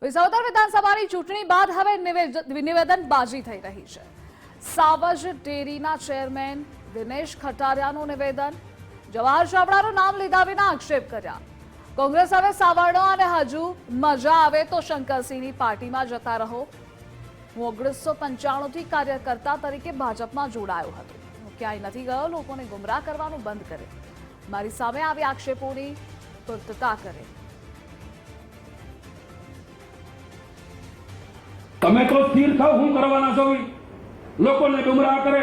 વિસાવદર વિધાનસભાની ચૂંટણી બાદ હવે નિવેદનબાજી થઈ રહી છે। સાવજ ડેરીના ચેરમેન દિનેશ ખટારિયાનું નિવેદન, જવાહર ચાવડાનું નામ લીધા વિના આક્ષેપ કર્યા। કોંગ્રેસ હવે સાવરણો અને હજુ મજા આવે તો શંકરસિંહની પાર્ટીમાં જતા રહો। હું 1995થી કાર્યકર્તા તરીકે ભાજપમાં જોડાયો હતો। હું ક્યાંય નથી ગયો। લોકોને ગુમરાહ કરવાનું બંધ કરે। મારી સામે આવી આક્ષેપોની પૂર્તતા કરે। તમે તો સ્થિર થાવ, હું કરવાના છો? લોકોને ગુમરાહ કરે।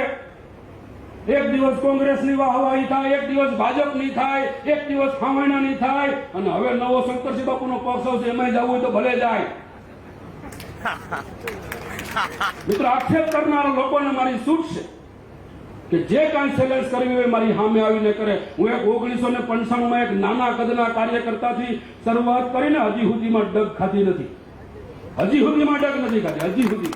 એક દિવસ કોંગ્રેસની વાહવાહી થાય, એક દિવસ ભાજપની થાય, એક દિવસ ખાવણાની થાય, અને હવે નવો શંકરસિંહ બાપુનો પક્ષ આવશે, એમાં જવું હોય તો ભલે જાય। મિત્રો, આક્ષેપ કરનારા લોકોને મારી છૂટ છે કે જે કાંઈ ચેલેન્જ કરવી હોય મારી સામે આવીને કરે। હું 1995માં એક નાના કદના કાર્યકર્તાથી શરૂઆત કરીને હજી સુધીમાં ડગ ખાધી નથી। હજી સુધીમાં ડગ નથી ખાધી। હજી સુધી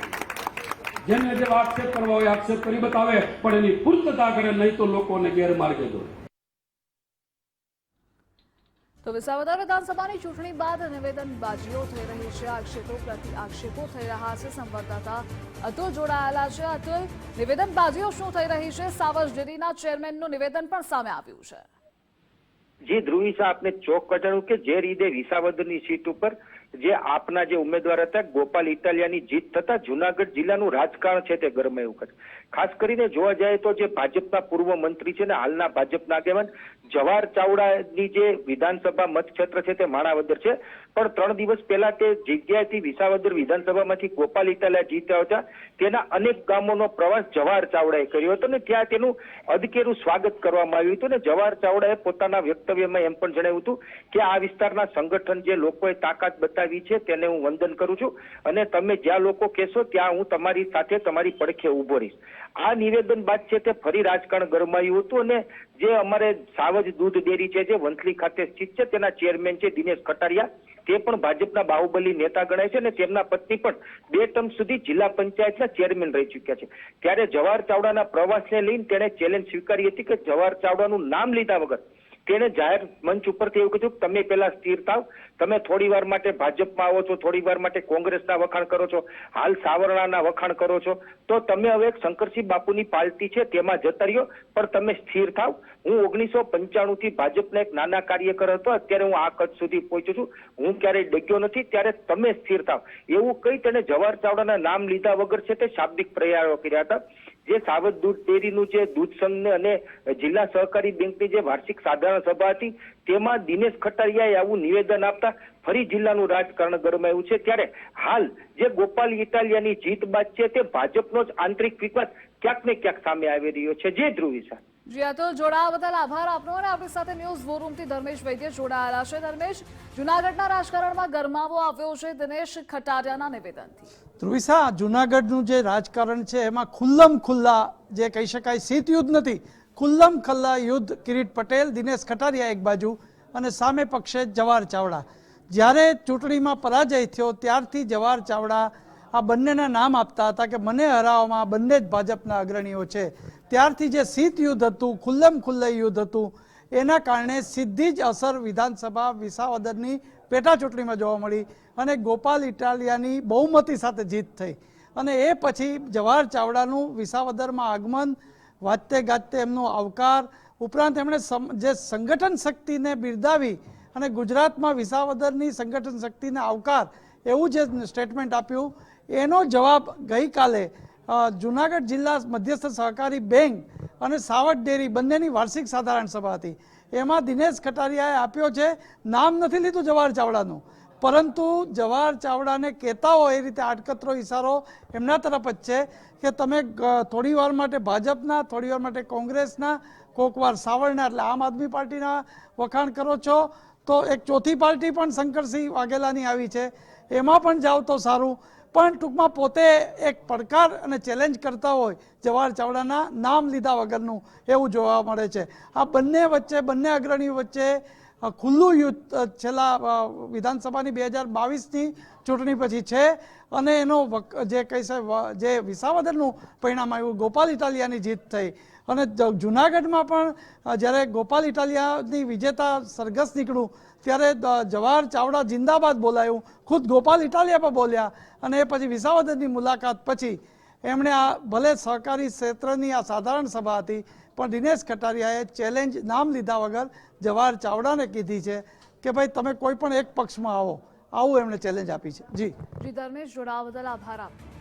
જેને જે આક્ષેપ કરવા હોય આક્ષેપ કરી બતાવે, પણ એની પૂર્તતા કરે, નહીં તો લોકોને ગેરમાર્ગે દોરે। તો વિસાવદર વિધાનસભાની ચૂંટણી બાદ નિવેદનબાજીઓ થઈ રહી છે। આક્ષેપો પ્રતિ આક્ષેપો થઈ રહ્યા છે। સંવાદદાતા અતુલ જોડાયેલા છે। અતુલ, નિવેદનબાજીઓ શું થઈ રહી છે? સાવજ ડેરીના ચેરમેનનું નિવેદન પણ સામે આવ્યું છે। જી ધ્રુવી શાહ, આપને ચોક કટાડ્યું કે જે રીતે વિસાવદરની સીટ ઉપર જે આપના જે ઉમેદવાર હતા ગોપાલ ઇટાલિયાની જીત થતા જુનાગઢ જિલ્લાનું રાજકારણ છે તે ગરમાયું છે। ખાસ કરીને જોવા જાય તો જે ભાજપના પૂર્વ મંત્રી છે ને હાલના ભાજપના આગેવાન જવાહર ચાવડાની જે વિધાનસભા મતક્ષેત્ર છે તે માણાવદર છે, પણ 3 દિવસ પહેલા તે જગ્યાએથી વિસાવદર વિધાનસભામાંથી ગોપાલ ઇટાલિયા જીત્યા હતા। તેના અનેક ગામોનો પ્રવાસ જવાહર ચાવડાએ કર્યો હતો ને ત્યાં તેનું અદકેરું સ્વાગત કરવામાં આવ્યું હતું। ને જવાહર ચાવડાએ પોતાના વ્યક્તવ્યમાં એમ પણ જણાવ્યું હતું કે આ વિસ્તારના સંગઠન જે લોકોએ તાકાત બતાવી છે તેને હું વંદન કરું છું, અને તમે જ્યાં લોકો કહેશો ત્યાં હું તમારી સાથે તમારી પડખે ઉભો રહીશ। આ નિવેદન બાદ છે તે ફરી રાજકારણ ગરમાયું હતું, અને જે અમારે સાવજ દૂધ ડેરી છે જે વંથલી ખાતે સ્થિત છે તેના ચેરમેન છે દિનેશ ખટારિયા, તે પણ ભાજપના બાહુબલી નેતા ગણાય છે, અને તેમના પત્ની પણ 2 ટર્મ સુધી જિલ્લા પંચાયતના ચેરમેન રહી ચૂક્યા છે। ત્યારે જવાહર ચાવડાના પ્રવાસને લઈને તેણે ચેલેન્જ સ્વીકારી હતી કે જવાહર ચાવડાનું નામ લીધા વગર તેણે જાહેર મંચ ઉપરથી એવું કીધું કે તમે પહેલા સ્થિર થાવ, તમે થોડી વાર માટે ભાજપમાં આવો છો, થોડી વાર માટે કોંગ્રેસના વખાણ કરો છો, હાલ સાવરણાના વખાણ કરો છો, તો તમે હવે એક શંકરસિંહ બાપુની પાર્ટી છે તેમાં જતા રહ્યો, પણ તમે સ્થિર થાવ। હું 1995થી ભાજપના એક નાના કાર્યકર હતો, અત્યારે હું આ કદ સુધી પહોંચ્યો છું, હું ક્યારેય ડગ્યો નથી, ત્યારે તમે સ્થિર થાવ, એવું કહી તેણે જવાહર ચાવડાના નામ લીધા વગર છે તે શાબ્દિક પ્રયાસો કર્યા હતા। જે સાવજ દૂધ ડેરીનું જે દૂધ સંઘ અને જિલ્લા સહકારી બેંકની જે વાર્ષિક સાધારણ સભા હતી તેમાં દિનેશ ખટારિયાએ આવું નિવેદન આપતા ફરી જિલ્લાનું રાજકારણ ગરમાયું છે। ત્યારે હાલ જે ગોપાલ ઇટાલિયાની જીત બાદ છે તે ભાજપનો જ આંતરિક વિવાદ ક્યાંક ને ક્યાંક સામે આવી રહ્યો છે। જે ધ્રુવી શાહ। જી અતુલ, જોડાવા બદલ આભાર આપનો। અને આપણી સાથે ન્યૂઝ વોરૂમથી ધર્મેશ વૈદ્ય જોડાયેલા છે। ધર્મેશ, જૂનાગઢના રાજકારણમાં ગરમાવો આવ્યો છે દિનેશ ખટારિયાના નિવેદનથી। ધ્રુવિસા, જૂનાગઢનું જે રાજકારણ છે એમાં ખુલ્લમ ખુલ્લા જે કહી શકાય શીત યુદ્ધ નથી, ખુલ્લમ ખુલ્લા યુદ્ધ કિરીટ પટેલ, દિનેશ ખટારિયા એક બાજુ અને સામે પક્ષે જવાહર ચાવડા। જ્યારે ચૂંટણીમાં પરાજય થયો ત્યારથી જવાહર ચાવડા આ બંનેના નામ આપતા હતા કે મને હરાવવામાં બંને જ ભાજપના અગ્રણીઓ છે। ત્યારથી જે શીત યુદ્ધ હતું, ખુલ્લમ ખુલ્લા યુદ્ધ હતું, એના કારણે સીધી જ અસર વિધાનસભા વિસાવદરની પેટા ચૂંટણીમાં જોવા મળી અને ગોપાલ ઇટાલિયાની બહુમતી સાથે જીત થઈ। અને એ પછી જવાહર ચાવડાનું વિસાવદરમાં આગમન, વાજતે ગાજતે એમનો આવકાર, ઉપરાંત એમણે જે સંગઠન શક્તિને બિરદાવી અને ગુજરાતમાં વિસાવદરની સંગઠન શક્તિને આવકાર એવું જે સ્ટેટમેન્ટ આપ્યું, એનો જવાબ ગઈકાલે જુનાગઢ જિલ્લા મધ્યસ્થ સહકારી બેંક અને સાવજ ડેરી બંનેની વાર્ષિક સાધારણ સભા હતી, એમાં દિનેશ ખટારિયાએ આપ્યો છે। નામ નથી લીધું જવાહર ચાવડાનું, પરંતુ જવાહર ચાવડાને કહેતા હોય એ રીતે આડકતરો ઇશારો એમના તરફ જ છે કે તમે થોડી વાર માટે ભાજપના, થોડી વાર માટે કોંગ્રેસના, કોઈક વાર સાવરણા એટલે આમ આદમી પાર્ટીના વખાણ કરો છો, તો એક ચોથી પાર્ટી પણ શંકરસિંહ વાઘેલાની આવી છે, એમાં પણ જાઓ તો સારું। પણ ટૂંકમાં પોતે એક પડકાર અને ચેલેન્જ કરતા હોય જવાહર ચાવડાના નામ લીધા વગરનું એવું જોવા મળે છે। આ બંને વચ્ચે, બંને અગ્રણીઓ વચ્ચે ખુલ્લું યુદ્ધ છેલ્લા વિધાનસભાની 2022ની ચૂંટણી પછી છે, અને એનો જે કહી જે વિસાવદરનું પરિણામ આવ્યું, ગોપાલ ઇટાલિયાની જીત થઈ, અને જુનાગઢમાં પણ જ્યારે ગોપાલ ઇટાલિયાની વિજેતા સરઘસ નીકળ્યું ત્યારે જવાહર ચાવડા જિંદાબાદ બોલાયું, ખુદ ગોપાલ ઇટાલિયા પણ બોલ્યા અને એ પછી વિસાવદરની મુલાકાત પછી એમણે આ ભલે સહકારી ક્ષેત્રની આ સાધારણ સભા હતી પણ દિનેશ કટારિયાએ ચેલેન્જ નામ લીધા વગર જવાહર ચાવડાને કીધી છે કે ભાઈ તમે કોઈ પણ એક પક્ષમાં આવો, આવું એમણે ચેલેન્જ આપી છે. જી ધર્મેશ, જોડાવા બદલ આભાર આપનો.